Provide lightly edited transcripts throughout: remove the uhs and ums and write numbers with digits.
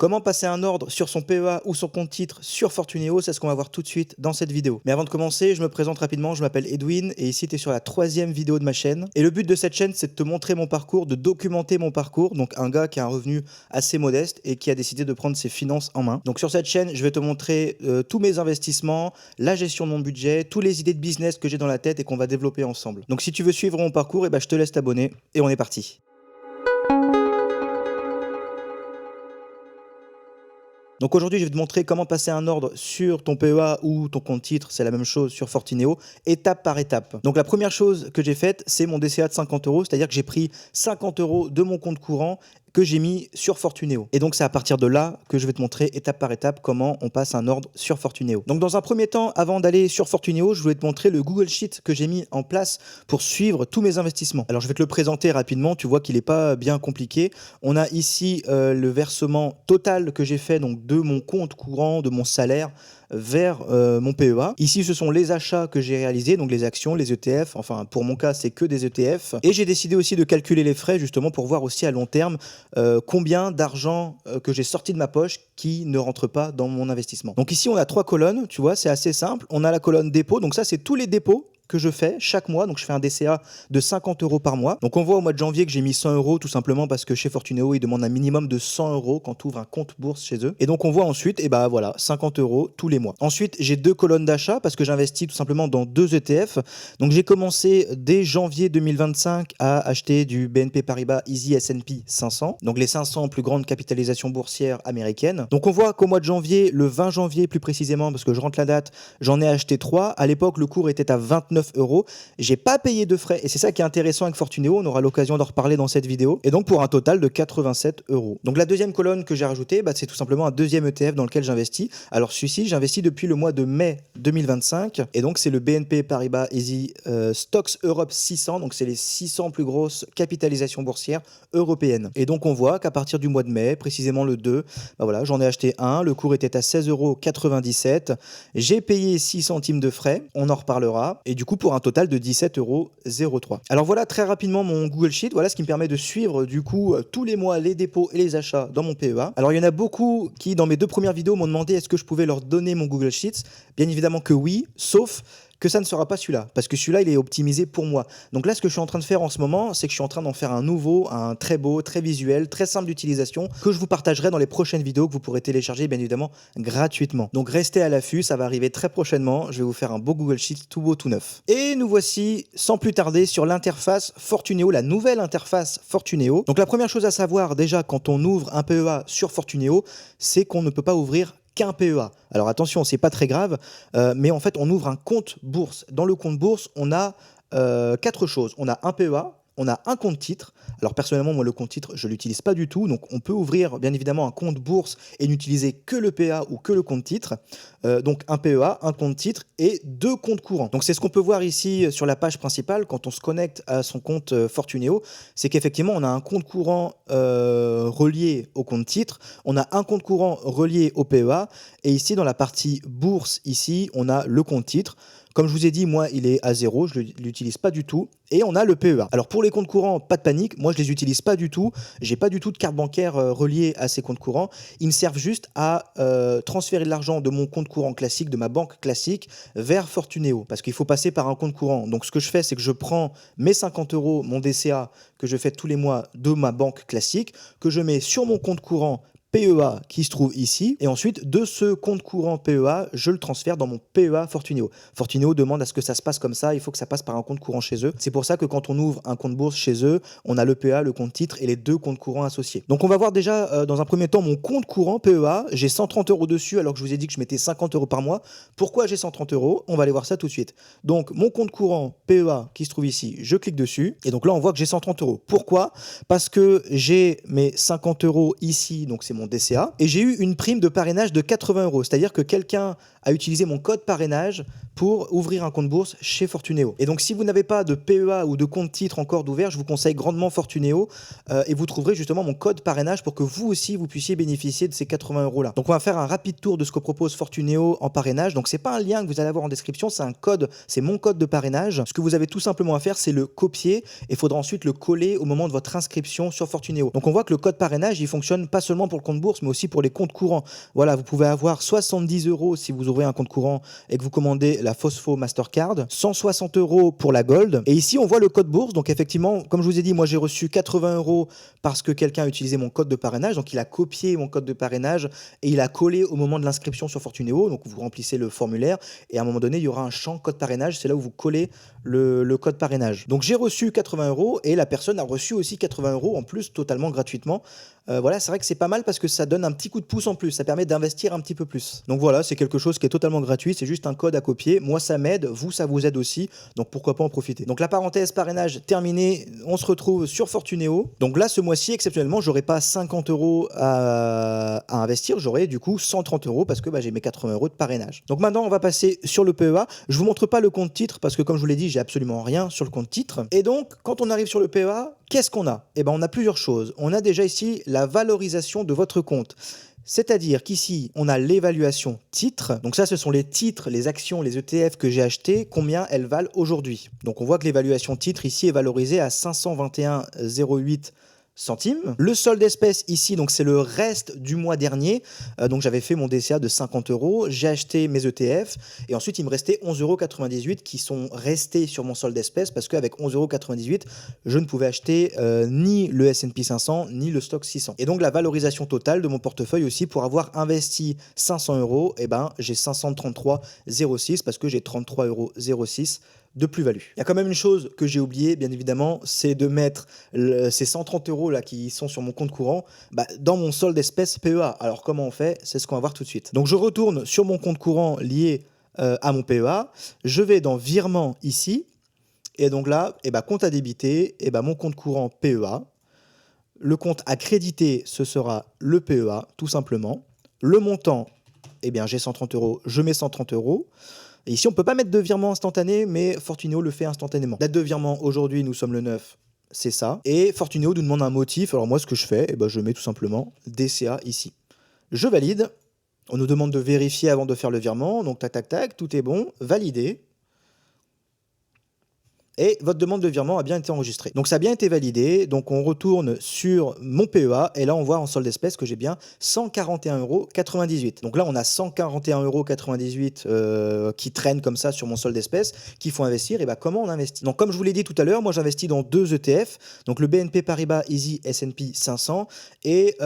Comment passer un ordre sur son PEA ou son compte titre sur Fortuneo, c'est ce qu'on va voir tout de suite dans cette vidéo. Mais avant de commencer, je me présente rapidement, je m'appelle Edwin et ici tu es sur la 3e vidéo de ma chaîne. Et le but de cette chaîne, c'est de te montrer mon parcours, de documenter mon parcours. Donc un gars qui a un revenu assez modeste et qui a décidé de prendre ses finances en main. Donc sur cette chaîne, je vais te montrer tous mes investissements, la gestion de mon budget, toutes les idées de business que j'ai dans la tête et qu'on va développer ensemble. Donc si tu veux suivre mon parcours, je te laisse t'abonner et on est parti. Donc aujourd'hui, je vais te montrer comment passer un ordre sur ton PEA ou ton compte titre, c'est la même chose sur Fortuneo, étape par étape. Donc la première chose que j'ai faite, c'est mon DCA de 50 €, c'est-à-dire que j'ai pris 50 € de mon compte courant que j'ai mis sur Fortuneo. Et donc c'est à partir de là que je vais te montrer étape par étape comment on passe un ordre sur Fortuneo. Donc dans un premier temps, avant d'aller sur Fortuneo, je voulais te montrer le Google Sheet que j'ai mis en place pour suivre tous mes investissements. Alors je vais te le présenter rapidement, tu vois qu'il n'est pas bien compliqué. On a ici le versement total que j'ai fait donc de mon compte courant, de mon salaire vers mon PEA. Ici, ce sont les achats que j'ai réalisés, donc les actions, les ETF. Enfin, pour mon cas, c'est que des ETF. Et j'ai décidé aussi de calculer les frais, justement, pour voir aussi à long terme combien d'argent que j'ai sorti de ma poche qui ne rentre pas dans mon investissement. Donc ici, on a 3 colonnes, tu vois, c'est assez simple. On a la colonne dépôt, donc ça, c'est tous les dépôts que je fais chaque mois. Donc je fais un DCA de 50 € par mois. Donc on voit au mois de janvier que j'ai mis 100 € tout simplement parce que chez Fortuneo, ils demandent un minimum de 100 € quand tu ouvres un compte bourse chez eux. Et donc on voit ensuite, et bah voilà, 50 € tous les mois. Ensuite, j'ai 2 colonnes d'achat parce que j'investis tout simplement dans 2 ETF. Donc j'ai commencé dès janvier 2025 à acheter du BNP Paribas Easy S&P 500. Donc les 500 plus grandes capitalisations boursières américaines. Donc on voit qu'au mois de janvier, le 20 janvier plus précisément, parce que je rentre la date, j'en ai acheté 3. À l'époque, le cours était à 29 €. J'ai pas payé de frais et c'est ça qui est intéressant avec Fortuneo, on aura l'occasion d'en reparler dans cette vidéo. Et donc pour un total de 87 €. Donc la deuxième colonne que j'ai rajoutée, c'est tout simplement un deuxième ETF dans lequel j'investis. Alors celui-ci, j'investis depuis le mois de mai 2025 et donc c'est le BNP Paribas Easy Stocks Europe 600. Donc c'est les 600 plus grosses capitalisations boursières européennes. Et donc on voit qu'à partir du mois de mai, précisément le 2, voilà, j'en ai acheté un, le cours était à 16,97 €. J'ai payé 6 centimes de frais, on en reparlera. Et du coup, pour un total de 17,03 €. Alors voilà très rapidement mon Google Sheet, voilà ce qui me permet de suivre du coup tous les mois les dépôts et les achats dans mon PEA. Alors il y en a beaucoup qui dans mes 2 premières vidéos m'ont demandé est-ce que je pouvais leur donner mon Google Sheets. Bien évidemment que oui, sauf que ça ne sera pas celui-là, parce que celui-là, il est optimisé pour moi. Donc là, ce que je suis en train de faire en ce moment, c'est que je suis en train d'en faire un nouveau, un très beau, très visuel, très simple d'utilisation, que je vous partagerai dans les prochaines vidéos que vous pourrez télécharger, bien évidemment, gratuitement. Donc restez à l'affût, ça va arriver très prochainement. Je vais vous faire un beau Google Sheet tout beau, tout neuf. Et nous voici, sans plus tarder, sur l'interface Fortuneo, la nouvelle interface Fortuneo. Donc la première chose à savoir, déjà, quand on ouvre un PEA sur Fortuneo, c'est qu'on ne peut pas ouvrir qu'un PEA. Alors attention, c'est pas très grave, mais en fait, on ouvre un compte bourse. Dans le compte bourse, on a 4 choses. On a un PEA, on a un compte titre. Alors personnellement, moi, le compte titre, je ne l'utilise pas du tout. Donc, on peut ouvrir, bien évidemment, un compte bourse et n'utiliser que le PEA ou que le compte titre. Donc, un PEA, un compte titre et 2 comptes courants. Donc, c'est ce qu'on peut voir ici sur la page principale quand on se connecte à son compte Fortuneo. C'est qu'effectivement, on a un compte courant relié au compte titre. On a un compte courant relié au PEA. Et ici, dans la partie bourse, ici, on a le compte titre. Comme je vous ai dit, moi, il est à 0, je ne l'utilise pas du tout. Et on a le PEA. Alors pour les comptes courants, pas de panique, moi je les utilise pas du tout. J'ai pas du tout de carte bancaire reliée à ces comptes courants. Ils me servent juste à transférer de l'argent de mon compte courant classique, de ma banque classique, vers Fortuneo. Parce qu'il faut passer par un compte courant. Donc ce que je fais, c'est que je prends mes 50 €, mon DCA, que je fais tous les mois de ma banque classique, que je mets sur mon compte courant PEA qui se trouve ici, et ensuite de ce compte courant PEA, je le transfère dans mon PEA Fortuneo. Fortuneo demande à ce que ça se passe comme ça, il faut que ça passe par un compte courant chez eux. C'est pour ça que quand on ouvre un compte bourse chez eux, on a le PEA, le compte titre et les 2 comptes courants associés. Donc on va voir déjà dans un premier temps mon compte courant PEA, j'ai 130 € dessus alors que je vous ai dit que je mettais 50 € par mois. Pourquoi j'ai 130 €? On va aller voir ça tout de suite. Donc mon compte courant PEA qui se trouve ici, je clique dessus et donc là on voit que j'ai 130 €. Pourquoi? Parce que j'ai mes 50 € ici, donc c'est mon DCA, et j'ai eu une prime de parrainage de 80 €. C'est-à-dire que quelqu'un a utilisé mon code parrainage pour ouvrir un compte bourse chez Fortuneo. Et donc si vous n'avez pas de PEA ou de compte titre encore d'ouvert, je vous conseille grandement Fortuneo et vous trouverez justement mon code parrainage pour que vous aussi vous puissiez bénéficier de ces 80 € là. Donc on va faire un rapide tour de ce que propose Fortuneo en parrainage. Donc c'est pas un lien que vous allez avoir en description, c'est un code, c'est mon code de parrainage. Ce que vous avez tout simplement à faire, c'est le copier et il faudra ensuite le coller au moment de votre inscription sur Fortuneo. Donc on voit que le code parrainage, il fonctionne pas seulement pour le compte bourse, mais aussi pour les comptes courants. Voilà, vous pouvez avoir 70 € si vous ouvrez un compte courant et que vous commandez la Phosphos Mastercard, 160 € pour la Gold. Et ici, on voit le code bourse. Donc effectivement, comme je vous ai dit, moi j'ai reçu 80 € parce que quelqu'un a utilisé mon code de parrainage. Donc il a copié mon code de parrainage et il a collé au moment de l'inscription sur Fortunéo. Donc vous remplissez le formulaire et à un moment donné, il y aura un champ code parrainage. C'est là où vous collez le code parrainage. Donc j'ai reçu 80 € et la personne a reçu aussi 80 € en plus, totalement gratuitement. Voilà, c'est vrai que c'est pas mal parce que ça donne un petit coup de pouce en plus, ça permet d'investir un petit peu plus. Donc voilà, c'est quelque chose qui est totalement gratuit, c'est juste un code à copier. Moi ça m'aide, vous ça vous aide aussi, donc pourquoi pas en profiter. Donc la parenthèse parrainage terminée, on se retrouve sur Fortunéo. Donc là ce mois-ci exceptionnellement, j'aurai pas 50 € à investir, j'aurai du coup 130 € parce que j'ai mes 80 € de parrainage. Donc maintenant on va passer sur le PEA. Je vous montre pas le compte titre parce que comme je vous l'ai dit, j'ai absolument rien sur le compte titre. Et donc quand on arrive sur le PEA, qu'est-ce qu'on a? Eh ben on a plusieurs choses. On a déjà ici la valorisation de votre compte. C'est-à-dire qu'ici, on a l'évaluation titre. Donc ça, ce sont les titres, les actions, les ETF que j'ai achetés, combien elles valent aujourd'hui. Donc on voit que l'évaluation titre ici est valorisée à 521,08 centimes. Le solde espèce ici, donc c'est le reste du mois dernier. Donc j'avais fait mon DCA de 50 €, j'ai acheté mes ETF et ensuite il me restait 11,98 € qui sont restés sur mon solde espèce parce qu'avec 11,98 €, je ne pouvais acheter ni le S&P 500 ni le stock 600. Et donc la valorisation totale de mon portefeuille aussi, pour avoir investi 500 €, eh ben, j'ai 533,06 parce que j'ai 33,06 € de plus-value. Il y a quand même une chose que j'ai oublié, bien évidemment, c'est de mettre ces 130 € là qui sont sur mon compte courant dans mon solde espèce PEA. Alors comment on fait? C'est ce qu'on va voir tout de suite. Donc je retourne sur mon compte courant lié à mon PEA, je vais dans virement ici, et donc là, compte à débiter, mon compte courant PEA, le compte à créditer, ce sera le PEA, tout simplement. Le montant, j'ai 130 €, je mets 130 €. Et ici, on ne peut pas mettre de virement instantané, mais Fortunéo le fait instantanément. Date de virement, aujourd'hui, nous sommes le 9, c'est ça. Et Fortunéo nous demande un motif. Alors moi, ce que je fais, je mets tout simplement DCA ici. Je valide. On nous demande de vérifier avant de faire le virement. Donc tac, tac, tac, tout est bon. Validé. Et votre demande de virement a bien été enregistrée. Donc ça a bien été validé, donc on retourne sur mon PEA, et là on voit en solde d'espèce que j'ai bien 141,98 €. Donc là on a 141,98 € qui traînent comme ça sur mon solde d'espèce, qu'il faut investir. Et comment on investit? Donc comme je vous l'ai dit tout à l'heure, moi j'investis dans 2 ETF, donc le BNP Paribas Easy S&P 500, et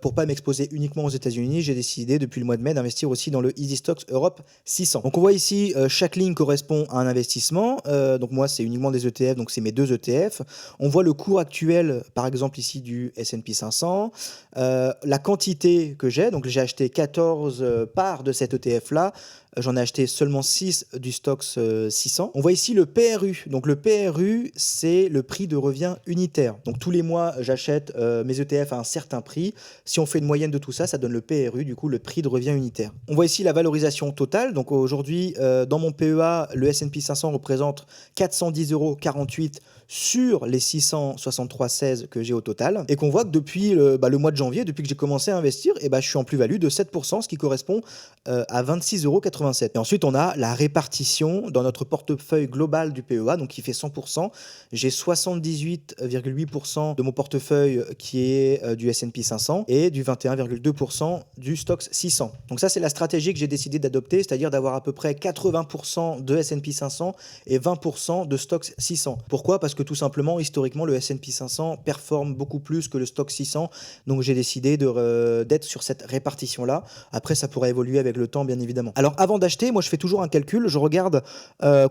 pour pas m'exposer uniquement aux États-Unis, j'ai décidé depuis le mois de mai d'investir aussi dans le Easy Stocks Europe 600. Donc on voit ici, chaque ligne correspond à un investissement, donc moi c'est uniquement des ETF, donc c'est mes 2 ETF. On voit le cours actuel, par exemple ici du S&P 500, la quantité que j'ai, donc j'ai acheté 14 parts de cet ETF là, j'en ai acheté seulement 6 du Stoxx 600. On voit ici le PRU. Donc le PRU, c'est le prix de revient unitaire. Donc tous les mois, j'achète mes ETF à un certain prix. Si on fait une moyenne de tout ça, ça donne le PRU, du coup le prix de revient unitaire. On voit ici la valorisation totale. Donc aujourd'hui, dans mon PEA, le S&P 500 représente 410,48 € sur les 663,16 que j'ai au total. Et qu'on voit que depuis le mois de janvier, depuis que j'ai commencé à investir, je suis en plus-value de 7%, ce qui correspond à 26,87 €. Et ensuite, on a la répartition dans notre portefeuille global du PEA, donc qui fait 100%. J'ai 78,8% de mon portefeuille qui est du S&P 500 et du 21,2% du Stoxx 600. Donc ça, c'est la stratégie que j'ai décidé d'adopter, c'est-à-dire d'avoir à peu près 80% de S&P 500 et 20% de Stoxx 600. Pourquoi? Parce que tout simplement, historiquement, le S&P 500 performe beaucoup plus que le Stoxx 600. Donc j'ai décidé d'être sur cette répartition-là. Après, ça pourrait évoluer avec le temps, bien évidemment. Alors avant d'acheter, moi je fais toujours un calcul, je regarde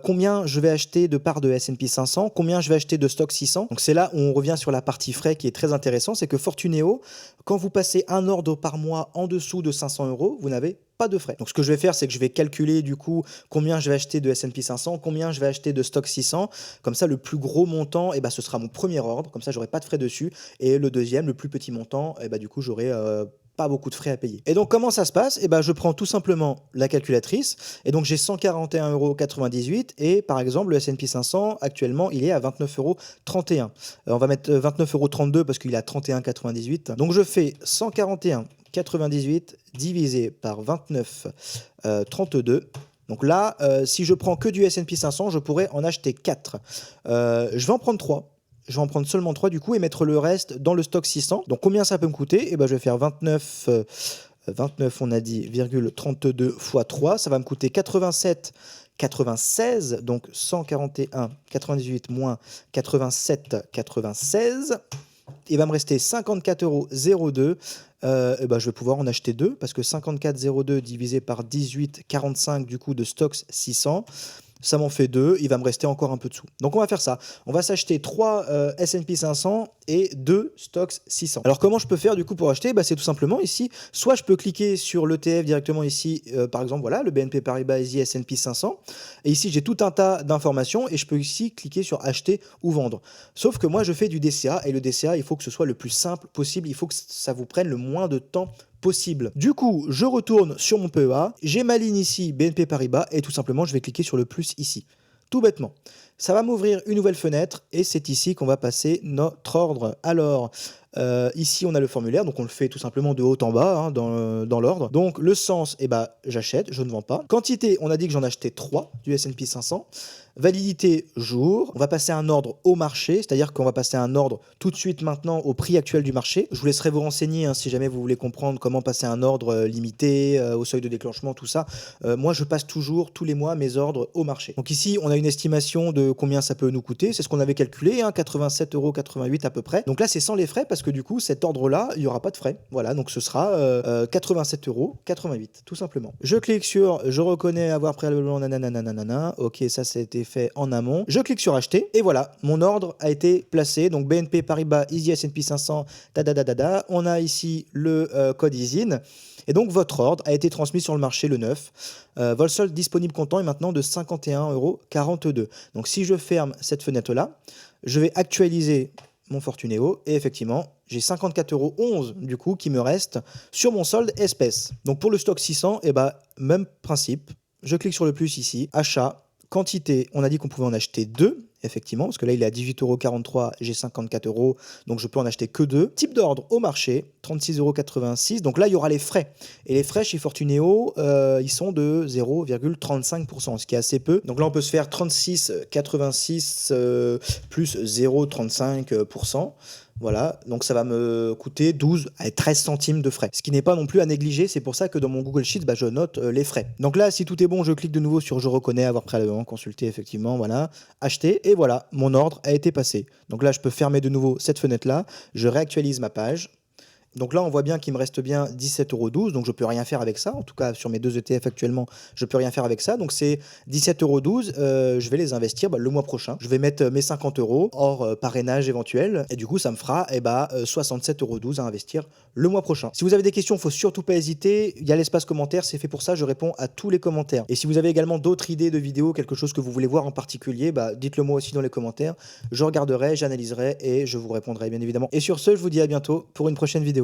combien je vais acheter de parts de S&P 500, combien je vais acheter de Stoxx 600. Donc c'est là où on revient sur la partie frais qui est très intéressant, c'est que Fortunéo, quand vous passez un ordre par mois en dessous de 500 €, vous n'avez pas de frais. Donc ce que je vais faire, c'est que je vais calculer du coup combien je vais acheter de S&P 500, combien je vais acheter de Stoxx 600. Comme ça, le plus gros montant, ce sera mon premier ordre, comme ça j'aurai pas de frais dessus. Et le deuxième, le plus petit montant, du coup j'aurai pas beaucoup de frais à payer. Et donc comment ça se passe? Je prends tout simplement la calculatrice, et donc j'ai 141,98 € et par exemple le S&P 500 actuellement il est à 29,31 €. On va mettre 29,32 € parce qu'il est à 31,98. Donc je fais 141,98 divisé par 29,32. Donc là, si je prends que du S&P 500, je pourrais en acheter 4. Je vais en prendre 3. je vais en prendre seulement 3 du coup et mettre le reste dans le stock 600. Donc combien ça peut me coûter? Et ben je vais faire 29, 29 on a dit, 32 x 3, ça va me coûter 87, 96, donc 141, 98 moins 87, 96. Il va me rester 54,02 €. Et ben je vais pouvoir en acheter 2 parce que 54,02 divisé par 18,45 du coup de stocks 600. Ça m'en fait 2, il va me rester encore un peu de sous. Donc on va faire ça. On va s'acheter 3 S&P 500 et 2 stocks 600. Alors comment je peux faire du coup pour acheter? Bah, c'est tout simplement ici, soit je peux cliquer sur l'ETF directement ici, par exemple voilà, le BNP Paribas Easy S&P 500. Et ici j'ai tout un tas d'informations et je peux ici cliquer sur acheter ou vendre. Sauf que moi je fais du DCA et le DCA il faut que ce soit le plus simple possible, il faut que ça vous prenne le moins de temps possible. Du coup, je retourne sur mon PEA, j'ai ma ligne ici BNP Paribas et tout simplement je vais cliquer sur le plus ici. Tout bêtement. Ça va m'ouvrir une nouvelle fenêtre et c'est ici qu'on va passer notre ordre. Alors, ici on a le formulaire, donc on le fait tout simplement de haut en bas hein, dans l'ordre. Donc le sens, eh ben, j'achète, je ne vends pas. Quantité, on a dit que j'en achetais 3 du S&P 500. Validité jour, on va passer un ordre au marché, c'est-à-dire qu'on va passer un ordre tout de suite maintenant au prix actuel du marché. Je vous laisserai vous renseigner hein, si jamais vous voulez comprendre comment passer un ordre limité, au seuil de déclenchement, tout ça. Moi je passe toujours tous les mois mes ordres au marché. Donc ici on a une estimation de combien ça peut nous coûter, c'est ce qu'on avait calculé, hein, 87,88 € à peu près. Donc là c'est sans les frais parce que du coup cet ordre-là, il n'y aura pas de frais. Voilà, donc ce sera 87,88 € tout simplement. Je clique sur je reconnais avoir préalablement nanana, ok ça c'était fait en amont. Je clique sur acheter et voilà, mon ordre a été placé. Donc BNP Paribas Easy S&P 500, on a ici le code ISIN. Et donc votre ordre a été transmis sur le marché le 9. Votre solde disponible comptant est maintenant de 51,42 €. Donc si je ferme cette fenêtre-là, je vais actualiser mon Fortunéo et effectivement, j'ai 54,11 € du coup qui me reste sur mon solde espèce. Donc pour le stock 600, et bah, même principe. Je clique sur le plus ici, achat. Quantité, on a dit qu'on pouvait en acheter 2, effectivement, parce que là il est à 18,43 €, j'ai 54 €, donc je peux en acheter que 2. Type d'ordre au marché, 36,86 €, donc là il y aura les frais. Et les frais chez Fortunéo, ils sont de 0,35%, ce qui est assez peu. Donc là on peut se faire 36,86 plus 0,35%. Voilà, donc ça va me coûter 12 à 13 centimes de frais, ce qui n'est pas non plus à négliger, c'est pour ça que dans mon Google Sheets, bah, je note les frais. Donc là, si tout est bon, je clique de nouveau sur je reconnais, avoir préalablement consulté, effectivement, voilà, acheter, et voilà, mon ordre a été passé. Donc là, je peux fermer de nouveau cette fenêtre-là, je réactualise ma page. Donc là, on voit bien qu'il me reste bien 17,12 €, donc je peux rien faire avec ça. En tout cas, sur mes 2 ETF actuellement, je peux rien faire avec ça. Donc c'est 17,12 €, je vais les investir le mois prochain. Je vais mettre mes 50 € hors parrainage éventuel. Et du coup, ça me fera 67,12 € à investir le mois prochain. Si vous avez des questions, il ne faut surtout pas hésiter. Il y a l'espace commentaire, c'est fait pour ça. Je réponds à tous les commentaires. Et si vous avez également d'autres idées de vidéos, quelque chose que vous voulez voir en particulier, dites-le moi aussi dans les commentaires. Je regarderai, j'analyserai et je vous répondrai bien évidemment. Et sur ce, je vous dis à bientôt pour une prochaine vidéo.